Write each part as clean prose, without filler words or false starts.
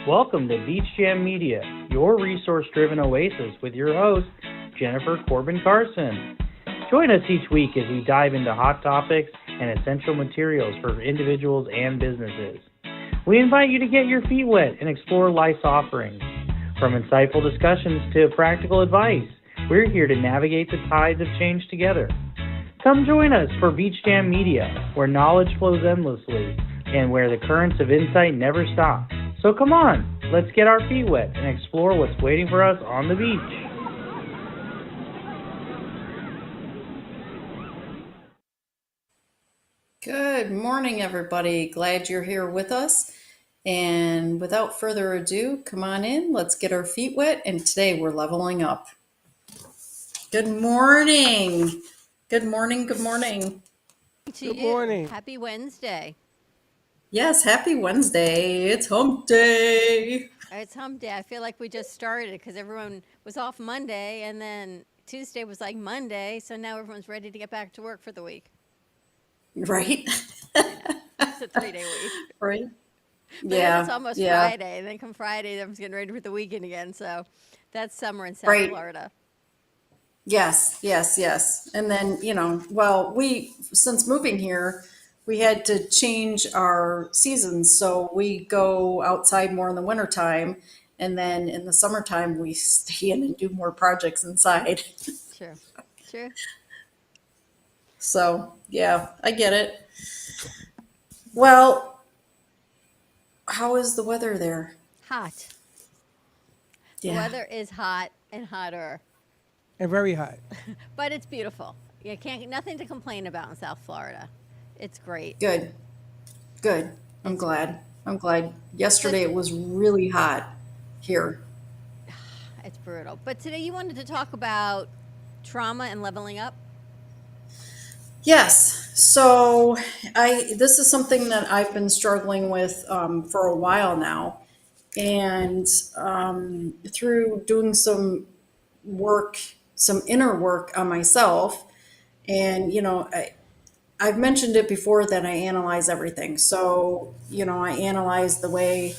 Welcome to Beach Jam Media, your resource-driven oasis with your host, Jennifer Corbin-Carson. Join us each week as we dive into hot topics and essential materials for individuals and businesses. We invite you to get your feet wet and explore life's offerings. From insightful discussions to practical advice, we're here to navigate the tides of change together. Come join us for Beach Jam Media, where knowledge flows endlessly and where the currents of insight never stop. So come on, let's get our feet wet and explore what's waiting for us on the beach. Good morning, everybody. Glad you're here with us. And without further ado, come on in. Let's get our feet wet. And today we're leveling up. Good morning. Good morning. Good morning. Good morning. Happy Wednesday. Yes, happy Wednesday. It's hump day. It's hump day. I feel like we just started because everyone was off Monday and then Tuesday was like Monday. So now everyone's ready to get back to work for the week. Right? It's a 3-day week. Right? But yeah. It's almost yeah. Friday. And then come Friday, everyone's getting ready for the weekend again. So that's summer in South Florida. Yes. And then, since moving here, we had to change our seasons. So we go outside more in the wintertime. And then in the summertime, we stay in and do more projects inside. True. So, yeah, I get it. Well, how is the weather there? Hot. Yeah. The weather is hot and hotter. And very hot. But it's beautiful. You can't, nothing to complain about in South Florida. It's great. Good. I'm glad. Yesterday it was really hot here. It's brutal. But today you wanted to talk about trauma and leveling up? Yes. So this is something that I've been struggling with for a while now. And through doing some inner work on myself, and, I've mentioned it before that I analyze everything. So, I analyze the way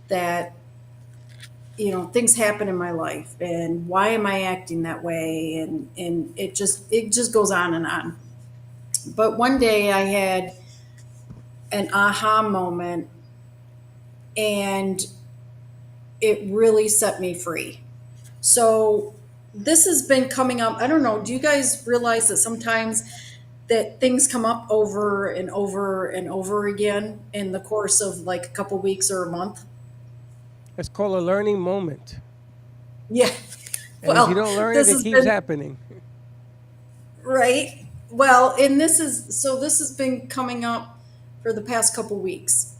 that, things happen in my life and why am I acting that way? And it just goes on and on. But one day I had an aha moment and it really set me free. So this has been coming up. I don't know. Do you guys realize that sometimes that things come up over and over and over again in the course of like a couple weeks or a month? It's called a learning moment. Yeah. And if you don't learn it, it keeps happening. Right. Well, and this has been coming up for the past couple weeks.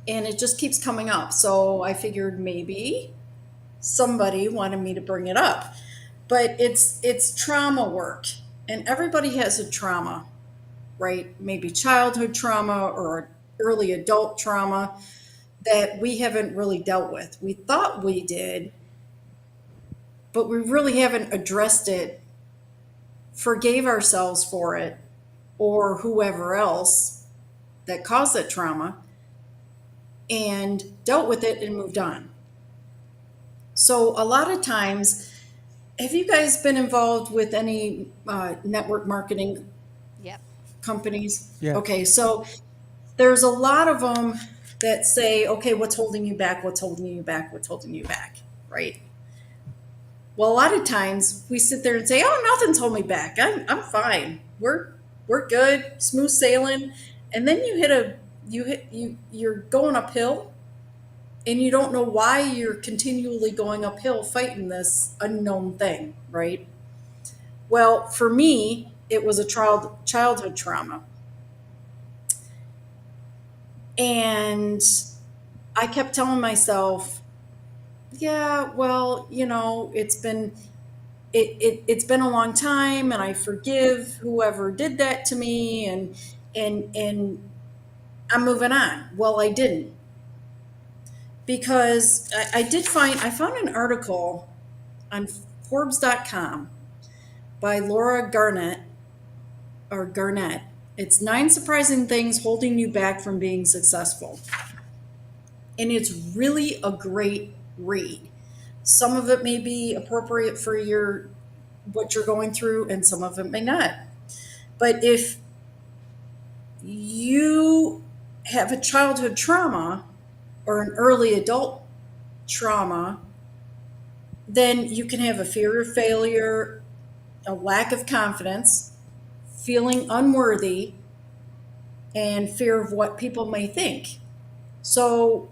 And it just keeps coming up. So I figured maybe somebody wanted me to bring it up. But it's trauma work. And everybody has a trauma, right? Maybe childhood trauma or early adult trauma that we haven't really dealt with. We thought we did, but we really haven't addressed it, forgave ourselves for it, or whoever else that caused that trauma, and dealt with it and moved on. So a lot of times, have you guys been involved with any network marketing companies? Yeah. Okay, so there's a lot of them that say, okay, what's holding you back? What's holding you back? What's holding you back? Right? Well, a lot of times we sit there and say, oh, nothing's holding me back. I'm fine. We're good, smooth sailing. And then you're going uphill. And you don't know why you're continually going uphill fighting this unknown thing, right? Well, for me, it was a childhood trauma. And I kept telling myself, yeah, well, it's been a long time and I forgive whoever did that to me and I'm moving on. Well, I didn't. Because I found an article on Forbes.com by Laura Garnett. It's 9 surprising things holding you back from being successful. And it's really a great read. Some of it may be appropriate for what you're going through, and some of it may not. But if you have a childhood trauma or an early adult trauma, then you can have a fear of failure, a lack of confidence, feeling unworthy, and fear of what people may think. So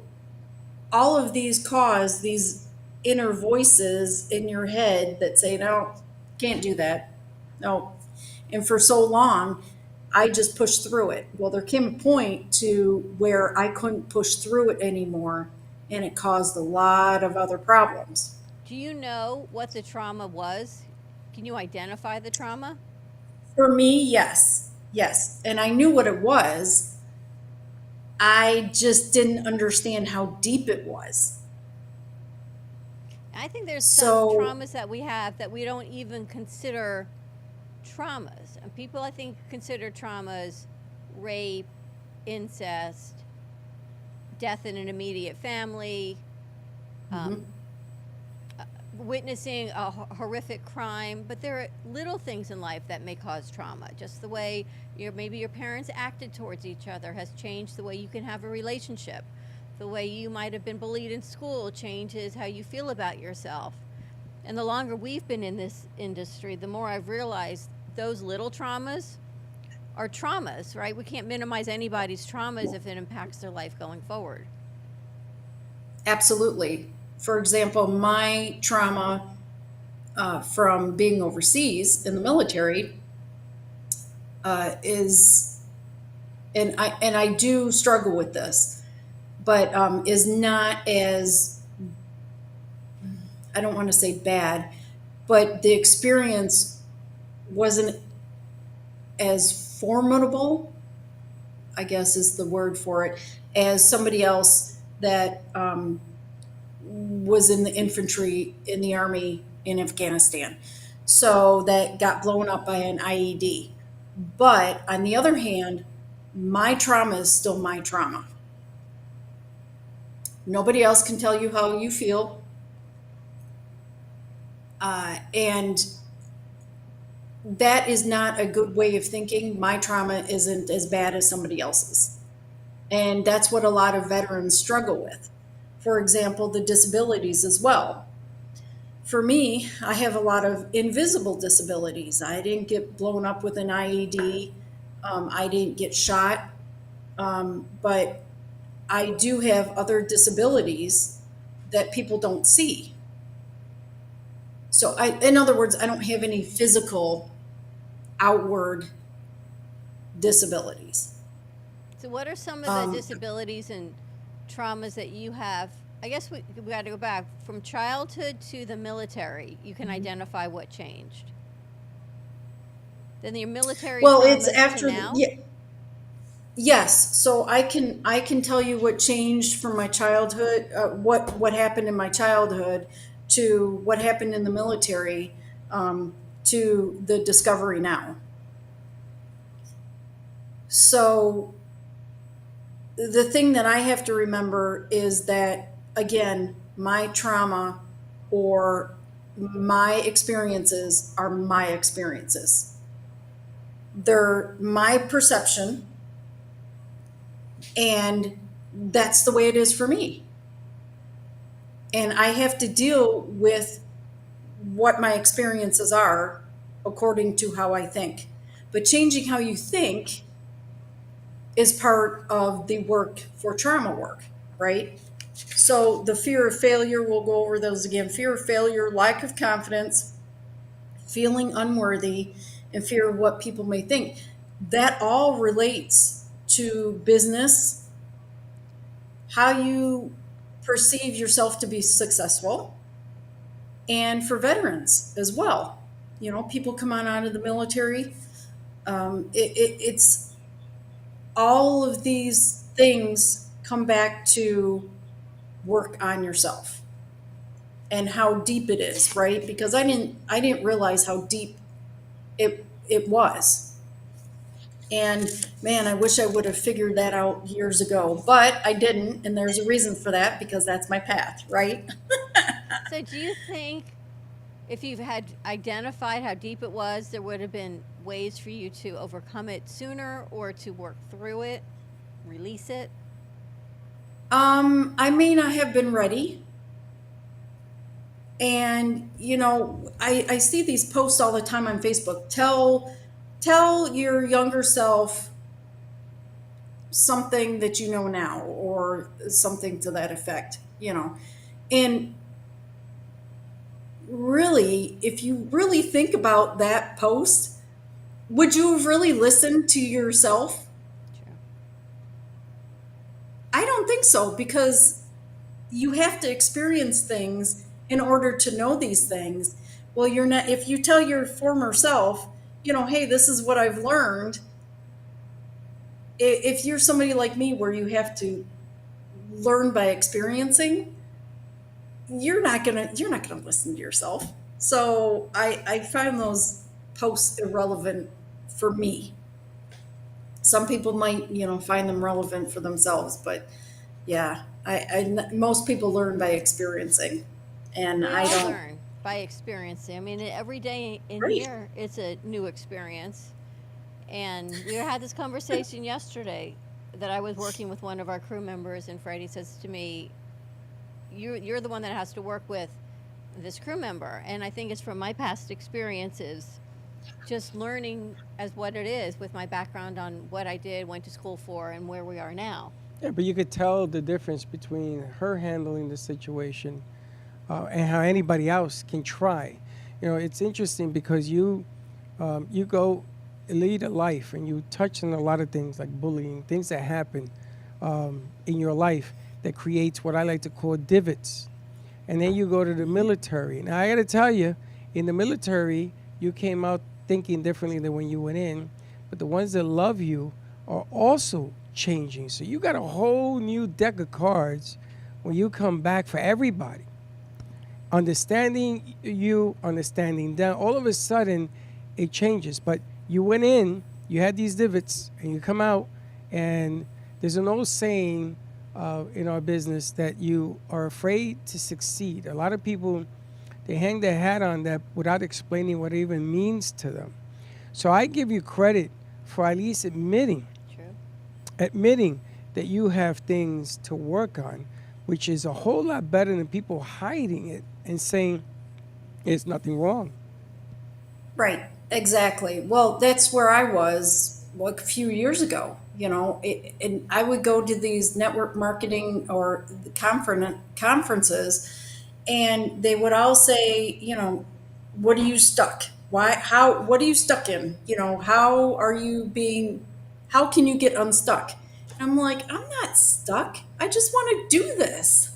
all of these cause these inner voices in your head that say, no, can't do that. No. And for so long, I just pushed through it. Well, there came a point to where I couldn't push through it anymore, and it caused a lot of other problems. Do you know what the trauma was? Can you identify the trauma? For me, yes. Yes. And I knew what it was. I just didn't understand how deep it was. I think there's some traumas that we have that we don't even consider traumas. And people, I think, consider traumas rape, incest, death in an immediate family, witnessing a horrific crime. But there are little things in life that may cause trauma. Just the way maybe your parents acted towards each other has changed the way you can have a relationship. The way you might have been bullied in school changes how you feel about yourself. And the longer we've been in this industry, the more I've realized those little traumas are traumas, right? We can't minimize anybody's traumas if it impacts their life going forward. Absolutely. For example, my trauma from being overseas in the military is, and I do struggle with this, but is not as, I don't want to say bad, but the experience wasn't as formidable, I guess is the word for it, as somebody else that was in the infantry in the army in Afghanistan. So that got blown up by an IED. But on the other hand, my trauma is still my trauma. Nobody else can tell you how you feel. And that is not a good way of thinking. My trauma isn't as bad as somebody else's. And that's what a lot of veterans struggle with. For example, the disabilities as well. For me, I have a lot of invisible disabilities. I didn't get blown up with an IED. I didn't get shot. But I do have other disabilities that people don't see. So in other words, I don't have any physical outward disabilities. So what are some of the disabilities and traumas that you have? I guess we got to go back from childhood to the military. You can identify what changed. Then your military. Well, it's after now? Yes. So I can tell you what changed from my childhood, what happened in my childhood to what happened in the military, to the discovery now. So the thing that I have to remember is that, again, my trauma or my experiences are my experiences. They're my perception, and that's the way it is for me. And I have to deal with what my experiences are according to how I think. But changing how you think is part of the work for trauma work, right? So the fear of failure, we'll go over those again. Fear of failure, lack of confidence, feeling unworthy, and fear of what people may think. That all relates to business, how you perceive yourself to be successful, and for veterans as well. You know, people come on out of the military. It's all of these things come back to work on yourself and how deep it is, right? Because I didn't realize how deep it was. And man, I wish I would have figured that out years ago, but I didn't. And there's a reason for that, because that's my path, right? So, do you think if you had identified how deep it was, there would have been ways for you to overcome it sooner or to work through it, release it? I may not have been ready. And, I see these posts all the time on Facebook. Tell your younger self something that you know now, or something to that effect, And really, if you really think about that post, would you have really listened to yourself? True. I don't think so, because you have to experience things in order to know these things. Well, you're not, if you tell your former self, hey, this is what I've learned. If you're somebody like me where you have to learn by experiencing, you're not gonna listen to yourself. So I find those posts irrelevant for me. Some people might, find them relevant for themselves, but yeah, most people learn by experiencing, and We I all don't. learn by experiencing. I mean, every day in Right. here, it's a new experience. And we had this conversation yesterday that I was working with one of our crew members, and Freddie says to me, you're the one that has to work with this crew member. And I think it's from my past experiences, just learning as what it is with my background on what I did, went to school for, and where we are now. Yeah, but you could tell the difference between her handling the situation and how anybody else can try. It's interesting because you go lead a life and you touch on a lot of things like bullying, things that happen in your life that creates what I like to call divots. And then you go to the military. Now, I got to tell you, in the military, you came out thinking differently than when you went in, but the ones that love you are also changing. So you got a whole new deck of cards when you come back for everybody. Understanding you, understanding them, all of a sudden it changes. But you went in, you had these divots, and you come out, and there's an old saying in our business that you are afraid to succeed. A lot of people, they hang their hat on that without explaining what it even means to them. So I give you credit for at least admitting that you have things to work on, which is a whole lot better than people hiding it and saying there's nothing wrong. Right, exactly. Well, that's where I was like a few years ago. And I would go to these network marketing or the conferences, and they would all say, what are you stuck? What are you stuck in? How can you get unstuck? And I'm like, I'm not stuck. I just want to do this.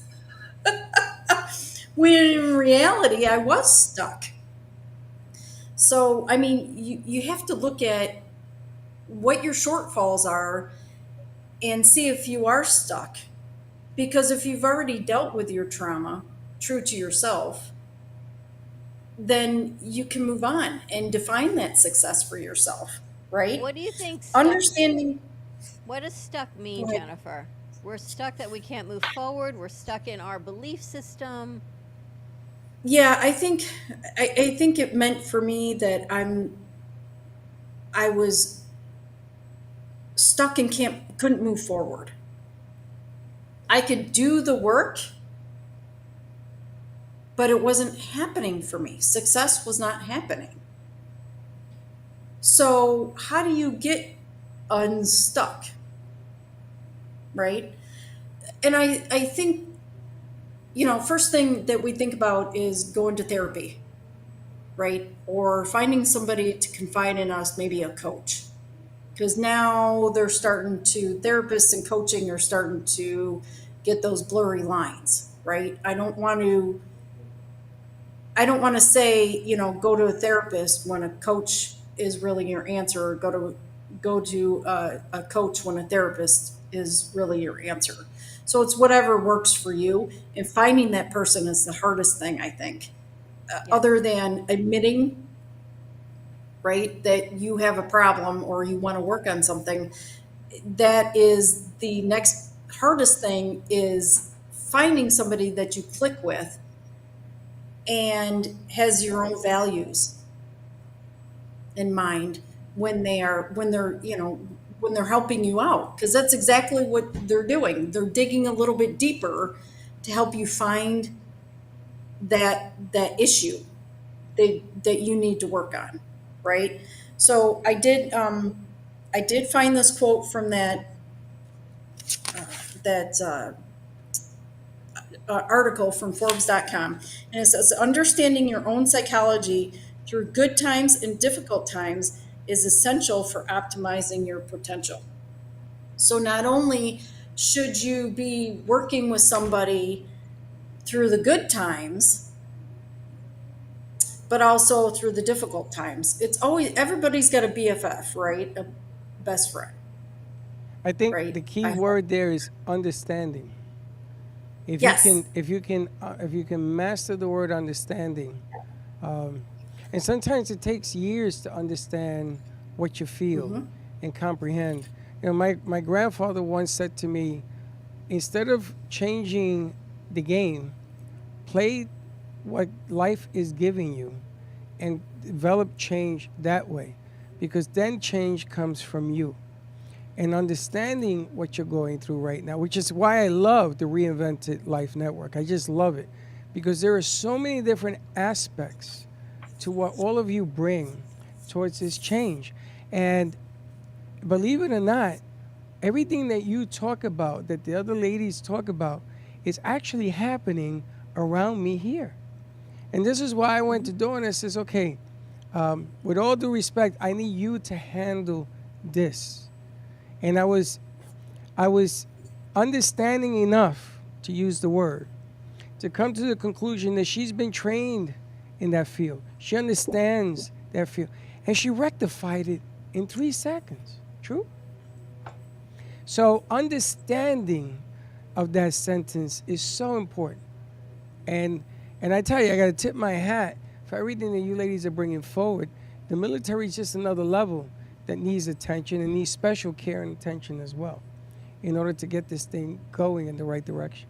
When in reality, I was stuck. So, I mean, you have to look at what your shortfalls are and see if you are stuck. Because if you've already dealt with your trauma, true to yourself, then you can move on and define that success for yourself, right? What do you think Understanding. what does stuck mean, Right. Jennifer? We're stuck that we can't move forward. We're stuck in our belief system. Yeah, I think it meant for me that I was stuck and couldn't move forward. I could do the work, but it wasn't happening for me. Success was not happening. So, how do you get unstuck? Right? And I think, first thing that we think about is going to therapy, right? Or finding somebody to confide in us, maybe a coach. Because now therapists and coaching are starting to get those blurry lines, right? I don't want to say, go to a therapist when a coach is really your answer, or go to a coach when a therapist is really your answer. So it's whatever works for you, and finding that person is the hardest thing, I think. Yes. Other than admitting right? That you have a problem or you want to work on something. That is the next hardest thing, is finding somebody that you click with and has your own values in mind when they're when they're helping you out, because that's exactly what they're doing. They're digging a little bit deeper to help you find that issue that you need to work on, right? So I did find this quote from that article from Forbes.com, and it says, "Understanding your own psychology through good times and difficult times is essential for optimizing your potential." So not only should you be working with somebody through the good times, but also through the difficult times. It's always, everybody's got a BFF, right? A best friend, I think right? the key word there is understanding. Yes. If you can master the word understanding, um, and sometimes it takes years to understand what you feel Mm-hmm. and comprehend. My grandfather once said to me, instead of changing the game, play what life is giving you and develop change that way, because then change comes from you and understanding what you're going through right now, which is why I love the Reinvented Life Network. I just love it because there are so many different aspects to what all of you bring towards this change. And believe it or not, everything that you talk about, that the other ladies talk about, is actually happening around me here. And this is why I went to Dawn and says, okay, with all due respect, I need you to handle this. And I was understanding enough, to use the word, to come to the conclusion that she's been trained in that field. She understands that field. And she rectified it in 3 seconds. True? So understanding of that sentence is so important. And I tell you, I got to tip my hat for everything that you ladies are bringing forward. The military is just another level that needs attention and needs special care and attention as well in order to get this thing going in the right direction.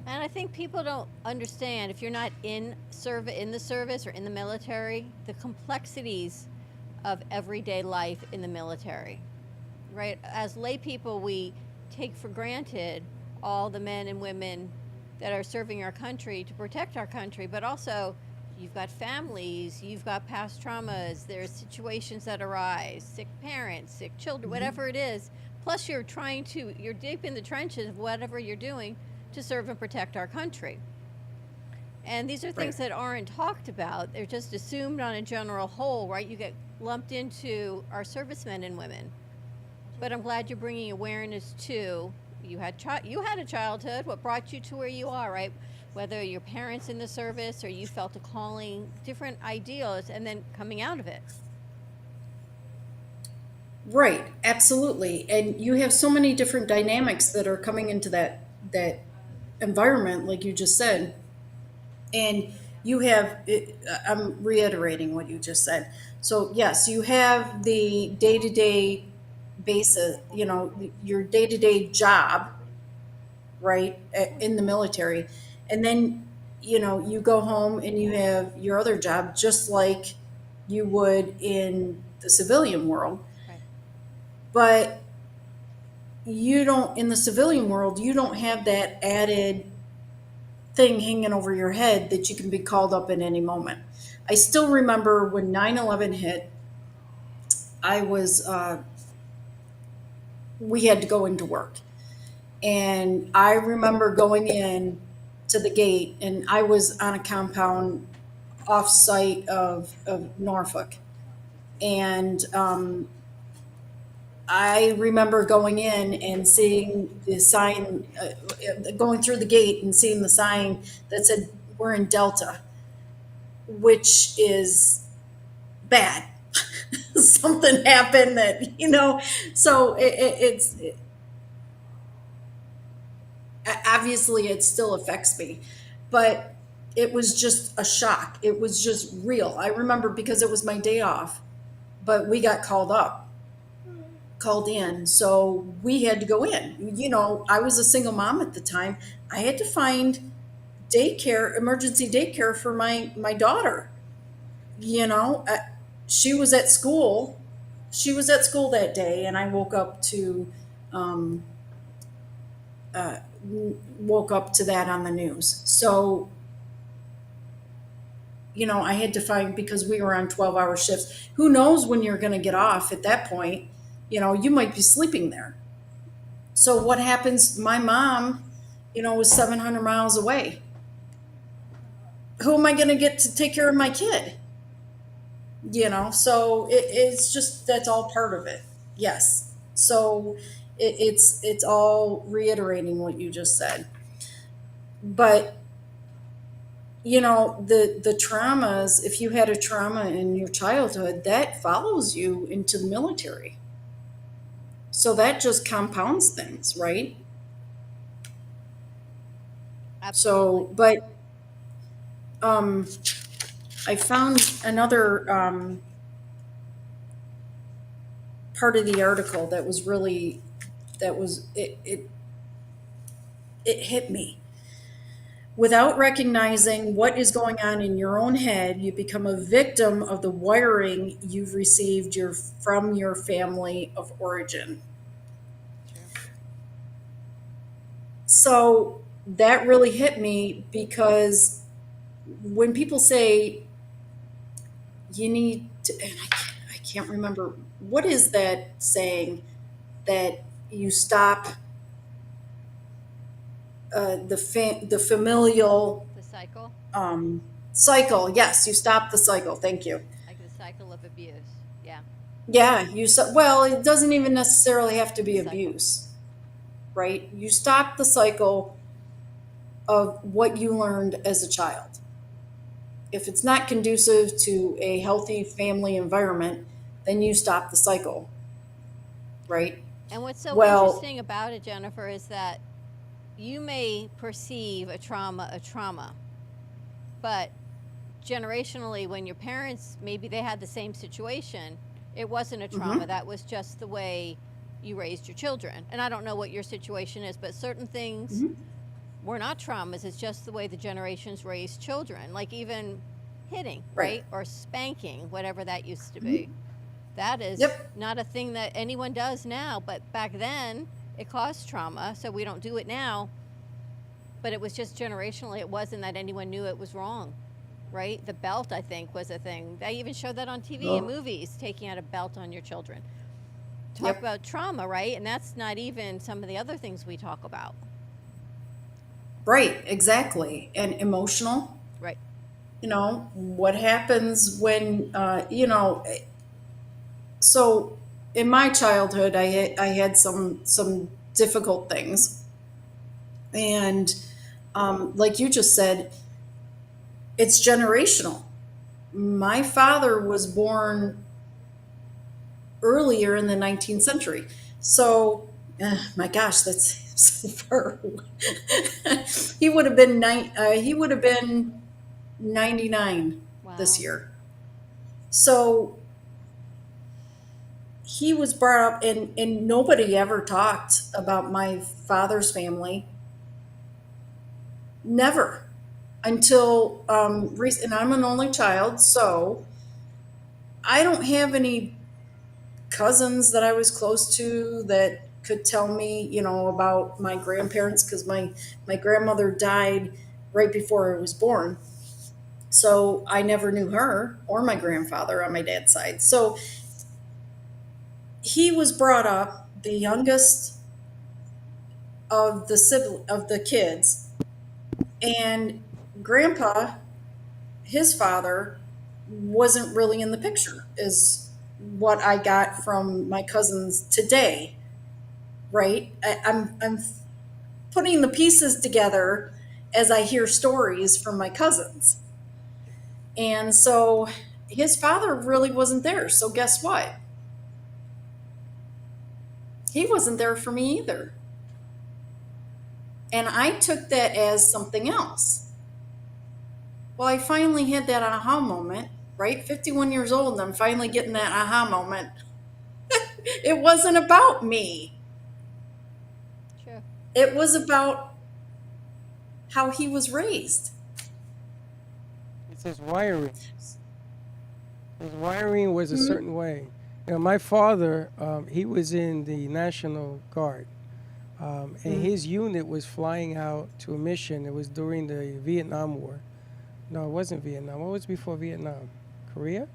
And I think people don't understand, if you're not in the service or in the military, the complexities of everyday life in the military. Right? As lay people, we take for granted all the men and women that are serving our country to protect our country, but also you've got families, you've got past traumas, there's situations that arise, sick parents, sick children, whatever it is. Plus you're deep in the trenches of whatever you're doing to serve and protect our country. And these are things that aren't talked about. They're just assumed on a general whole, right? You get lumped into our servicemen and women. But I'm glad you're bringing awareness to, you had a childhood, what brought you to where you are, right? Whether your parents in the service or you felt a calling, different ideals, and then coming out of it. Right, absolutely. And you have so many different dynamics that are coming into that environment, like you just said. And you have, I'm reiterating what you just said. So yes, you have the day-to-day basis, your day-to-day job, right, in the military. And then, you go home and you have your other job, just like you would in the civilian world. Right. But in the civilian world, you don't have that added thing hanging over your head that you can be called up at any moment. I still remember when 9/11 hit, we had to go into work. And I remember going in to the gate, and I was on a compound off site of Norfolk. And I remember going in and seeing the sign, going through the gate and seeing the sign that said, "We're in Delta," which is bad. Something happened so obviously it still affects me, but it was just a shock. It was just real. I remember because it was my day off, but we got called in. So we had to go in. I was a single mom at the time. I had to find emergency daycare for my daughter. You know, uh, she was at school. She was at school that day, and I um, uh, woke up to that on the news. So, I had to find, because we were on 12-hour shifts. Who knows when you're going to get off at that point? You might be sleeping there. So what happens? My mom, was 700 miles away. Who am I going to get to take care of my kid? So it's just, that's all part of it. Yes. So it's all reiterating what you just said. But the traumas, if you had a trauma in your childhood, that follows you into the military. So that just compounds things, right? Absolutely. So, but I found another part of the article that was really, it hit me. Without recognizing what is going on in your own head, you become a victim of the wiring you've received from your family of origin. So that really hit me, because when people say you need to, and I can't remember, what is that saying, that you stop the familial The cycle, cycle. Yes, you stop the cycle. Thank you. like the cycle of abuse. Yeah. Yeah, well, it doesn't even necessarily have to be Cycle. abuse, right? You stop the cycle of what you learned as a child. If it's not conducive to a healthy family environment, then you stop the cycle, right? And what's so Well, interesting about it, Jennifer, is that you may perceive a trauma, but generationally, when your parents, maybe they had the same situation, it wasn't a trauma. That was just the way you raised your children. And I don't know what your situation is, but certain things were not traumas. It's just the way the generations raised children, like even hitting, right? Or spanking, whatever that used to be. That is not a thing that anyone does now, but back then it caused trauma, so we don't do it now. But it was just generationally, it wasn't that anyone knew it was wrong, right? The belt, I think, was a thing. They even showed that on TV and movies, taking out a belt on your children. Talk about trauma, right? And that's not even some of the other things we talk about. Right, exactly. And emotional. Right. What happens when, so in my childhood, I had some difficult things. And like you just said, it's generational. My father was born earlier in the 19th century. So, my gosh, that's so far away. He would have been 99 this year. So he was brought up, and nobody ever talked about my father's family. Never. Until and I'm an only child, so I don't have any cousins that I was close to that could tell me, about my grandparents, because my grandmother died right before I was born. So I never knew her or my grandfather on my dad's side. So he was brought up the youngest of the kids, and grandpa, his father, wasn't really in the picture, is what I got from my cousins today, right? I'm putting the pieces together as I hear stories from my cousins. And so his father really wasn't there. So guess what? He wasn't there for me either. And I took that as something else. Well, I finally had that aha moment right? 51 years old, and I'm finally getting that aha moment. It wasn't about me. Sure. It was about how he was raised. It's his wiring. His wiring was a certain way. My father, he was in the National Guard, and his unit was flying out to a mission. It was during the Vietnam War. No, it wasn't Vietnam. What was before Vietnam? Korea?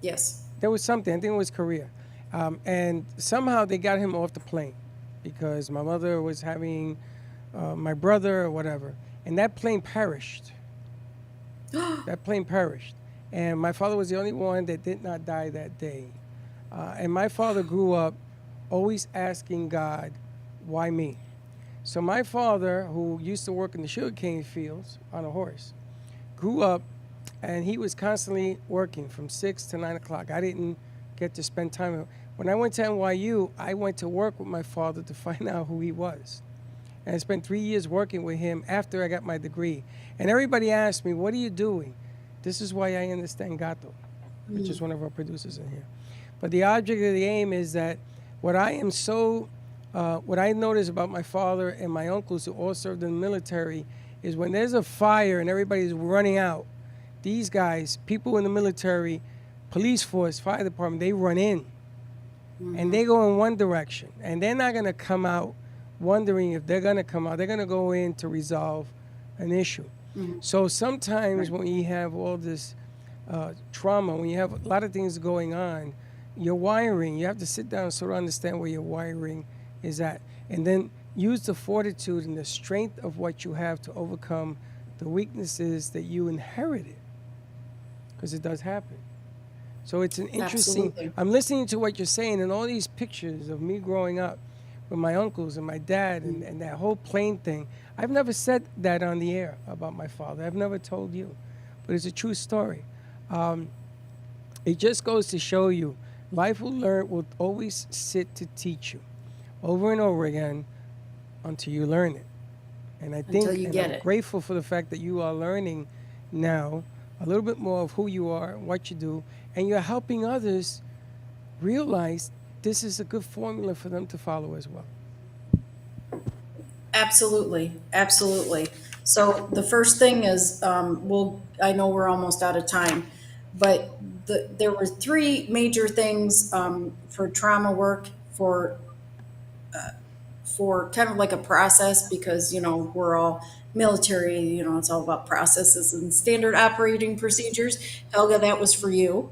Yes. There was something. I think it was Korea. And somehow they got him off the plane because my mother was having my brother or whatever. And that plane perished. That plane perished. And my father was the only one that did not die that day. And my father grew up always asking God, why me? So my father, who used to work in the sugarcane fields on a horse, grew up and he was constantly working from 6 to 9 o'clock. I didn't get to spend time with him. When I went to NYU, I went to work with my father to find out who he was. And I spent 3 years working with him after I got my degree. And everybody asked me, what are you doing? This is why I understand Gato, which is one of our producers in here. But the object of the aim is that what I notice about my father and my uncles who all served in the military is when there's a fire and everybody's running out, these guys, people in the military, police force, fire department, they run in. And they go in one direction. And they're not going to come out wondering if they're going to come out. They're going to go in to resolve an issue. So sometimes when you have all this trauma, when you have a lot of things going on, your wiring, you have to sit down and sort of understand where your wiring is at. And then use the fortitude and the strength of what you have to overcome the weaknesses that you inherited. Because it does happen. So it's an interesting, Absolutely. I'm listening to what you're saying and all these pictures of me growing up with my uncles and my dad and that whole plane thing. I've never said that on the air about my father. I've never told you, but it's a true story. It just goes to show you, life will always sit to teach you over and over again until you learn it. And I think Until you get I'm it. grateful for the fact that you are learning now a little bit more of who you are, what you do, and you're helping others realize this is a good formula for them to follow as well. Absolutely, absolutely. So the first thing is, I know we're almost out of time, but there were three major things for trauma work for kind of like a process because we're all military. It's all about processes and standard operating procedures. Helga, that was for you.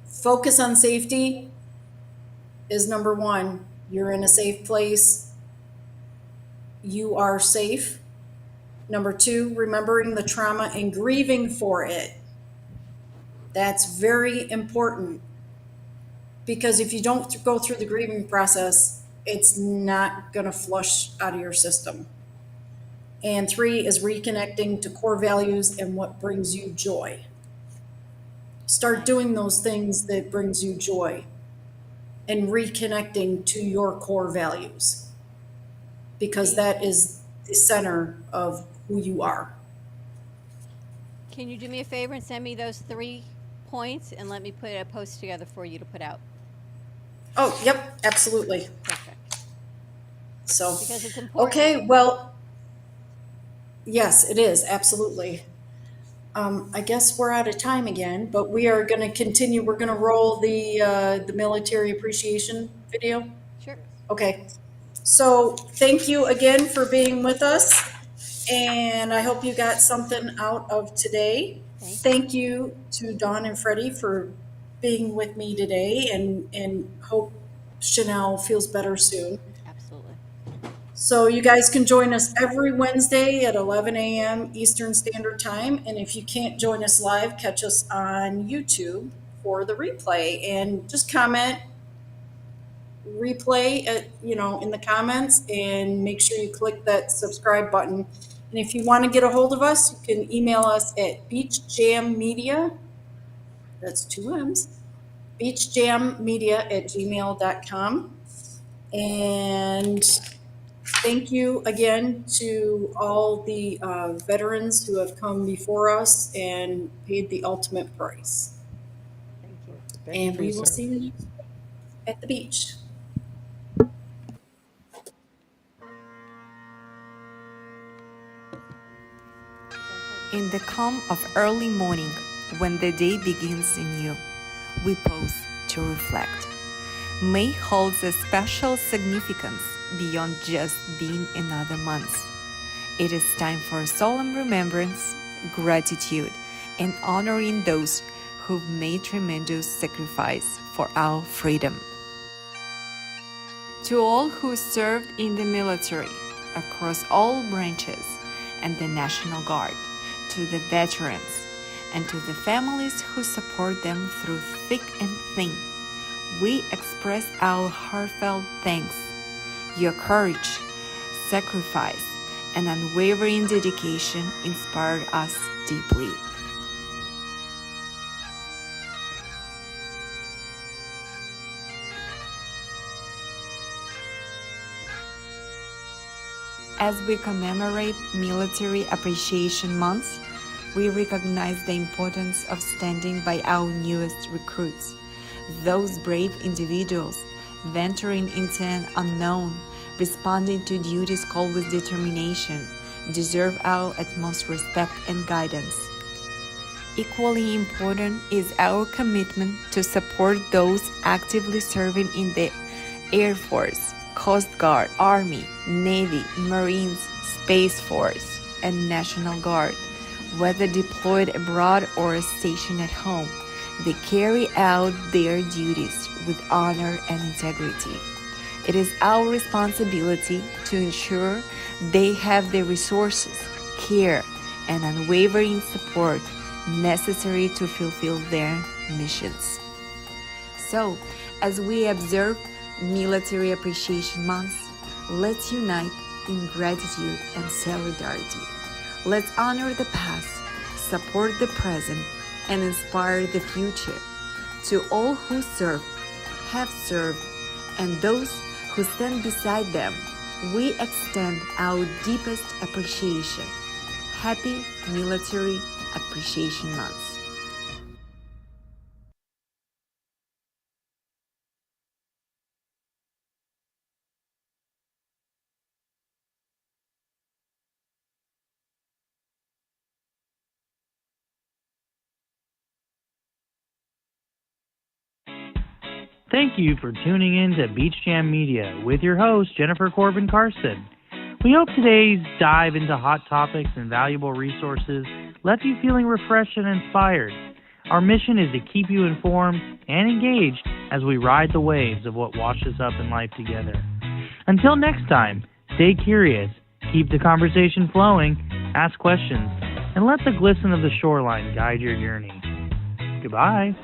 Focus on safety is number one. You're in a safe place. You are safe. Number two, remembering the trauma and grieving for it. That's very important because if you don't go through the grieving process, it's not going to flush out of your system. And three is reconnecting to core values and what brings you joy. Start doing those things that brings you joy and reconnecting to your core values because that is the center of who you are. Can you do me a favor and send me those 3 points and let me put a post together for you to put out? Oh, yep, absolutely. Perfect. So, Because it's important. okay, well, yes, it is, absolutely. I guess we're out of time again, but we are going to continue. We're going to roll the military appreciation video. Sure. Okay. So thank you again for being with us, and I hope you got something out of today. Thank you to Dawn and Freddy for being with me today, and hope Chanel feels better soon. Absolutely. So you guys can join us every Wednesday at 11 a.m. Eastern Standard Time. And if you can't join us live, catch us on YouTube for the replay and just comment replay in the comments and make sure you click that subscribe button. And if you want to get a hold of us, you can email us at beachjammedia. That's 2 M's. beachjammedia@gmail.com. And Thank you again to all the veterans who have come before us and paid the ultimate price. Thank you. Thank you And for we your will service. see you at the beach. In the calm of early morning, when the day begins anew, we pause to reflect. May holds a special significance beyond just being another month. It is time for solemn remembrance, gratitude, and honoring those who've made tremendous sacrifice for our freedom. To all who served in the military, across all branches, and the National Guard, to the veterans, and to the families who support them through thick and thin, we express our heartfelt thanks. Your courage, sacrifice, and unwavering dedication inspired us deeply. As we commemorate Military Appreciation Month, we recognize the importance of standing by our newest recruits. Those brave individuals venturing into an unknown, responding to duties called with determination, deserve our utmost respect and guidance. Equally important is our commitment to support those actively serving in the Air Force, Coast Guard, Army, Navy, Marines, Space Force, and National Guard. Whether deployed abroad or stationed at home, they carry out their duties with honor and integrity. It is our responsibility to ensure they have the resources, care, and unwavering support necessary to fulfill their missions. So, as we observe Military Appreciation Month, let's unite in gratitude and solidarity. Let's honor the past, support the present, and inspire the future. To all who serve, have served, and those who stand beside them, we extend our deepest appreciation. Happy Military Appreciation Month. Thank you for tuning in to Beach Jam Media with your host, Jennifer Corbin-Carson. We hope today's dive into hot topics and valuable resources left you feeling refreshed and inspired. Our mission is to keep you informed and engaged as we ride the waves of what washes up in life together. Until next time, stay curious, keep the conversation flowing, ask questions, and let the glisten of the shoreline guide your journey. Goodbye.